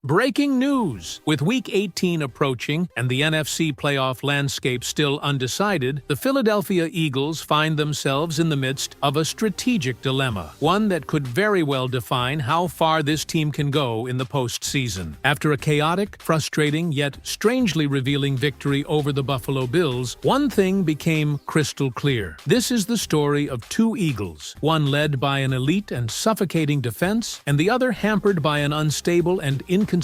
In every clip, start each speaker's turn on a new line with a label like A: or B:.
A: Breaking news! With Week 18 approaching and the NFC playoff landscape still undecided, the Philadelphia Eagles find themselves in the midst of a strategic dilemma, one that could very well define how far this team can go in the postseason. After a chaotic, frustrating, yet strangely revealing victory over the Buffalo Bills, one thing became crystal clear. This is the story of two Eagles, one led by an elite and suffocating defense, and the other hampered by an unstable and inconsistent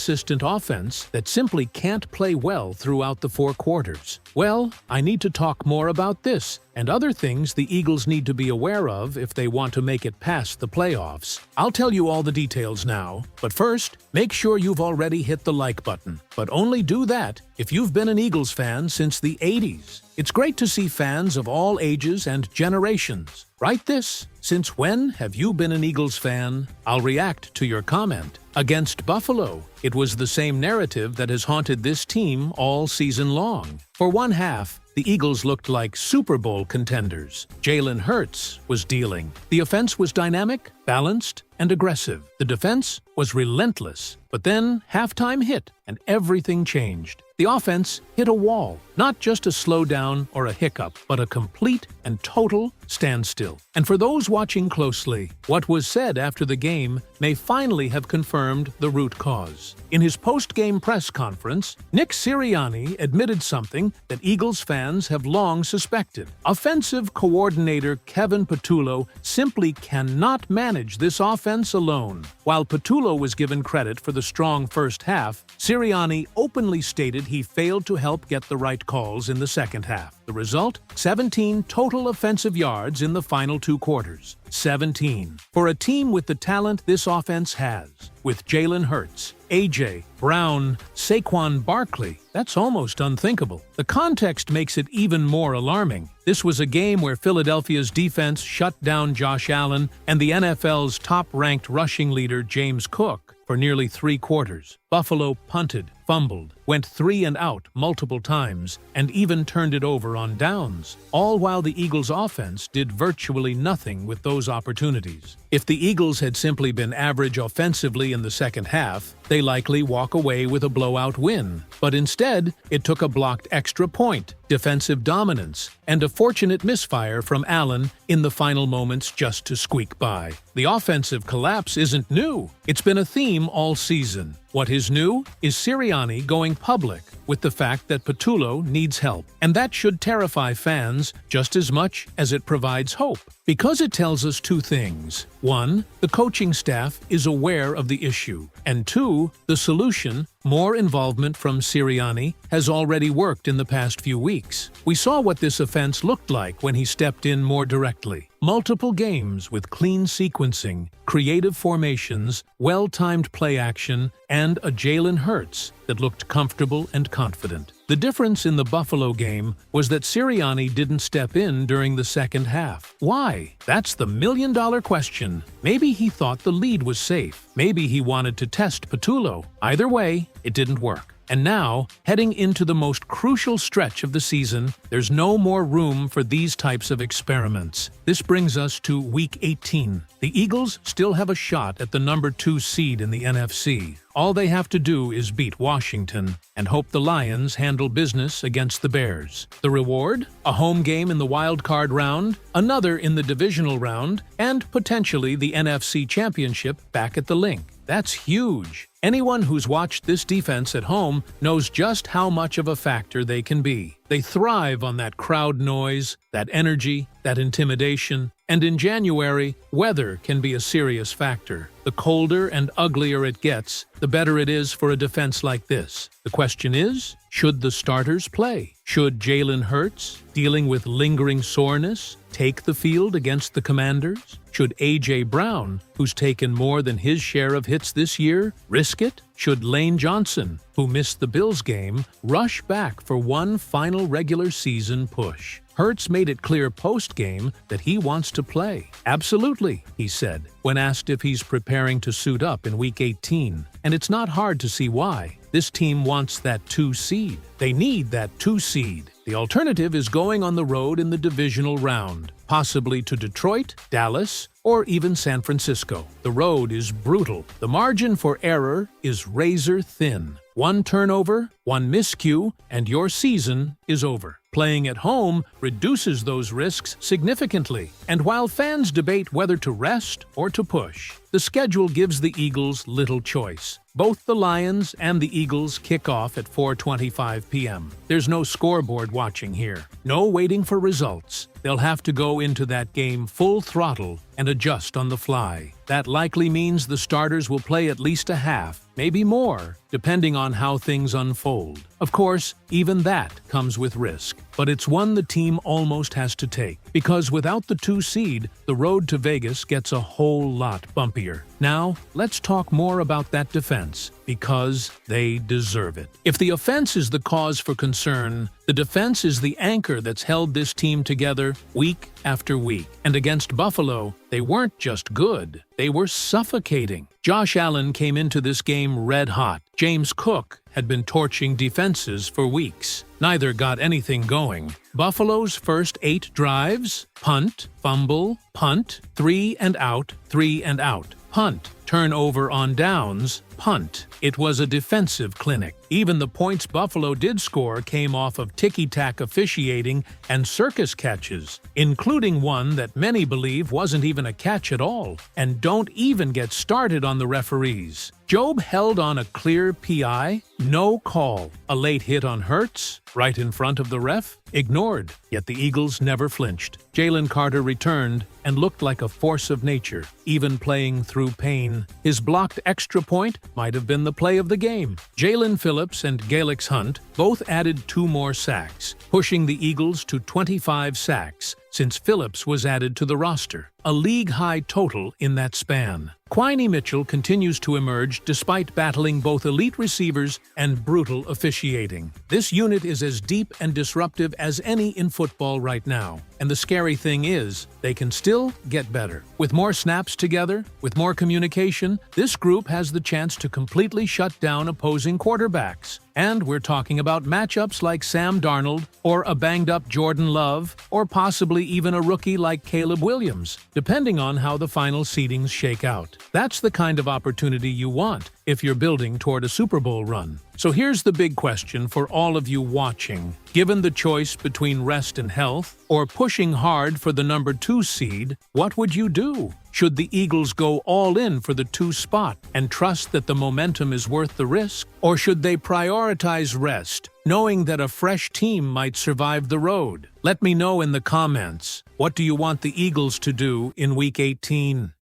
A: offense that simply can't play well throughout the four quarters. Well, I need to talk more about this and other things the Eagles need to be aware of if they want to make it past the playoffs. I'll tell you all the details now, but first, make sure you've already hit the like button. But only do that if you've been an Eagles fan since the 80s. It's great to see fans of all ages and generations. Write this: since when have you been an Eagles fan? I'll react to your comment. Against Buffalo, it was the same narrative that has haunted this team all season long. For one half, the Eagles looked like Super Bowl contenders. Jalen Hurts was dealing. The offense was dynamic, balanced, and aggressive. The defense was relentless. But then halftime hit, and everything changed. The offense hit a wall, not just a slowdown or a hiccup, but a complete and total standstill. And for those watching closely, what was said after the game may finally have confirmed the root cause. In his post-game press conference, Nick Sirianni admitted something that Eagles fans have long suspected. Offensive coordinator Kevin Patullo simply cannot manage this offense alone. While Patullo was given credit for the strong first half, Sirianni openly stated he failed to help get the right calls in the second half. The result? 17 total offensive yards in the final two quarters. 17. For a team with the talent this offense has, with Jalen Hurts, A.J. Brown, Saquon Barkley, that's almost unthinkable. The context makes it even more alarming. This was a game where Philadelphia's defense shut down Josh Allen and the NFL's top-ranked rushing leader James Cook for nearly 3 quarters. Buffalo punted, fumbled, went 3 and out multiple times, and even turned it over on downs, all while the Eagles' offense did virtually nothing with those opportunities. If the Eagles had simply been average offensively in the second half, they likely walk away with a blowout win. But instead, it took a blocked extra point, defensive dominance, and a fortunate misfire from Allen in the final moments just to squeak by. The offensive collapse isn't new. It's been a theme all season. What is new is Sirianni going public with the fact that Patullo needs help. And that should terrify fans just as much as it provides hope. Because it tells us two things. 1, the coaching staff is aware of the issue. And 2, the solution, more involvement from Sirianni, has already worked in the past few weeks. We saw what this offense looked like when he stepped in more directly. Multiple games with clean sequencing, creative formations, well-timed play action, and a Jalen Hurts that looked comfortable and confident. The difference in the Buffalo game was that Sirianni didn't step in during the second half. Why? That's the million-dollar question. Maybe he thought the lead was safe. Maybe he wanted to test Patullo. Either way, it didn't work. And now, heading into the most crucial stretch of the season, there's no more room for these types of experiments. This brings us to Week 18. The Eagles still have a shot at the number 2 seed in the NFC. All they have to do is beat Washington and hope the Lions handle business against the Bears. The reward? A home game in the wild card round, another in the divisional round, and potentially the NFC Championship back at the Link. That's huge. Anyone who's watched this defense at home knows just how much of a factor they can be. They thrive on that crowd noise, that energy, that intimidation, and in January, weather can be a serious factor. The colder and uglier it gets, the better it is for a defense like this. The question is, should the starters play? Should Jalen Hurts, dealing with lingering soreness, take the field against the Commanders? Should A.J. Brown, who's taken more than his share of hits this year, risk it? Should Lane Johnson, who missed the Bills game, rush back for one final regular season push? Hurts made it clear post-game that he wants to play. Absolutely, he said, when asked if he's preparing to suit up in Week 18. And it's not hard to see why. This team wants that 2 seed. They need that 2 seed. The alternative is going on the road in the divisional round. possibly to Detroit, Dallas, or even San Francisco. The road is brutal. The margin for error is razor thin. One turnover, one miscue, and your season is over. Playing at home reduces those risks significantly. And while fans debate whether to rest or to push, the schedule gives the Eagles little choice. Both the Lions and the Eagles kick off at 4:25 p.m. There's no scoreboard watching here. No waiting for results. They'll have to go into that game full throttle and adjust on the fly. That likely means the starters will play at least a half, maybe more, depending on how things unfold. Of course, even that comes with risk, but it's one the team almost has to take, because without the 2 seed, the road to Vegas gets a whole lot bumpier. Now, let's talk more about that defense, because they deserve it. If the offense is the cause for concern, the defense is the anchor that's held this team together week after week. And against Buffalo, they weren't just good, they were suffocating. Josh Allen came into this game red hot. James Cook had been torching defenses for weeks. Neither got anything going. Buffalo's first 8 drives: punt, fumble, punt, 3 and out, 3 and out, punt, turnover on downs, punt. It was a defensive clinic. Even the points Buffalo did score came off of ticky-tack officiating and circus catches, including one that many believe wasn't even a catch at all. And don't even get started on the referees. Job held on a clear PI, no call. A late hit on Hurts, right in front of the ref, ignored. Yet the Eagles never flinched. Jalen Carter returned and looked like a force of nature, even playing through pain. His blocked extra point might have been the play of the game. Jalen Phillips and Galix Hunt both added 2 more sacks, pushing the Eagles to 25 sacks since Phillips was added to the roster, a league-high total in that span. Quiney Mitchell continues to emerge despite battling both elite receivers and brutal officiating. This unit is as deep and disruptive as any in football right now. And the scary thing is, they can still get better. With more snaps together, with more communication, this group has the chance to completely shut down opposing quarterbacks. And we're talking about matchups like Sam Darnold, or a banged-up Jordan Love, or possibly even a rookie like Caleb Williams, depending on how the final seedings shake out. That's the kind of opportunity you want if you're building toward a Super Bowl run. So here's the big question for all of you watching. Given the choice between rest and health, or pushing hard for the number 2 seed, what would you do? Should the Eagles go all in for the 2 spot and trust that the momentum is worth the risk? Or should they prioritize rest, knowing that a fresh team might survive the road? Let me know in the comments. What do you want the Eagles to do in Week 18?